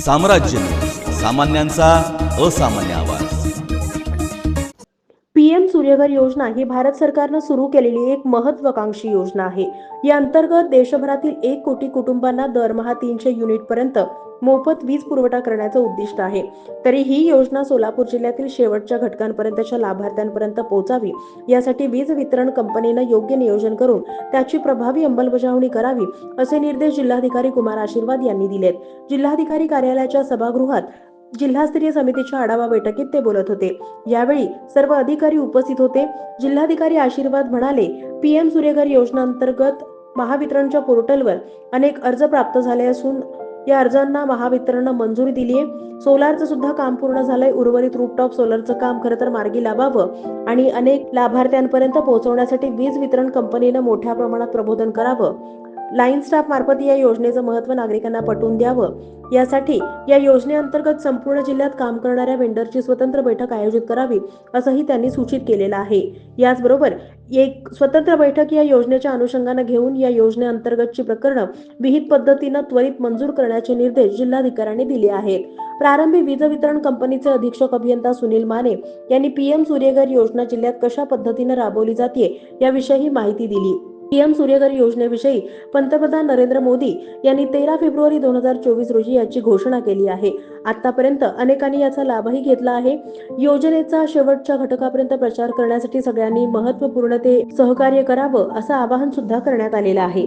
साम्राज्य न्यूज, सामान्यांचा असामान्य आवाज। पीएम सूर्यघर योजना ही भारत सरकारने सुरू केलेली एक महत्त्वाकांक्षी योजना आहे। या अंतर्गत देशभरातील 1 कोटी कुटुंबांना दरमहा 300 युनिट पर्यंत मोफत वीज पुरवठा करण्याचे उद्दिष्ट आहे। तरी ही योजना सोलापूर जिल्ह्यातील शेवटच्या घटकांपर्यंतच्या लाभार्थ्यांपर्यंत पोहोचावी यासाठी वीज वितरण कंपनीने योग्य नियोजन करून त्याची प्रभावी अंमलबजावणी करावी असे निर्देश जिल्हाधिकारी कुमार आशीर्वाद यांनी दिलेत। जिल्हाधिकारी कार्यालयाच्या सभागृहात जिल्हास्तरीय समितीच्या आढावा बैठकीत ते बोलत होते। यावेळी सर्व अधिकारी उपस्थित होते। जिल्हाधिकारी आशीर्वाद म्हणाले, पीएम सूर्यघर योजना अंतर्गत महावितरणच्या पोर्टलवर अनेक अर्ज प्राप्त झाले असून या अर्जांना महावितरणने मंजुरी दिली आहे। सोलारचं सुद्धा काम पूर्ण झालंय। उर्वरित रूफटॉप सोलरचं काम खरं तर मार्गी लावावं आणि अनेक लाभार्थ्यांपर्यंत पोहोचवण्यासाठी वीज वितरण कंपनीने मोठ्या प्रमाणात प्रबोधन करावं। लाईन स्टाफ मार्फत या योजनेचं महत्त्व नागरिकांना पटवून द्यावं यासाठी या योजनेअंतर्गत संपूर्ण जिल्ह्यात काम करणाऱ्या वेंडरची स्वतंत्र बैठक आयोजित करावी असंही त्यांनी सूचित केलेलं आहे। याचबरोबर एक स्वतंत्र बैठक या योजनेच्या अनुषंगाने घेऊन या योजनेअंतर्गतची प्रकरणं विहित पद्धतीने त्वरित मंजूर करण्याचे निर्देश जिल्हाधिकाऱ्यांनी दिले आहेत। प्रारंभी वीज वितरण कंपनीचे अधीक्षक अभियंता सुनील माने यांनी पीएम सूर्यघर योजना जिल्ह्यात कशा पद्धतीने राबवली जाते याविषयी माहिती दिली। पीएम सूर्यघर योजनेविषयी पंतप्रधान नरेंद्र मोदी यांनी 13 फेब्रुवारी 2024 रोजी याची घोषणा केली आहे। आतापर्यंत अनेकांनी याचा लाभही घेतला आहे। योजनेचा शेवटच्या घटकापर्यंत प्रचार करण्यासाठी सगळ्यांनी महत्त्वपूर्ण ते सहकार्य करावं असं आवाहन सुद्धा करण्यात आलेलं आहे।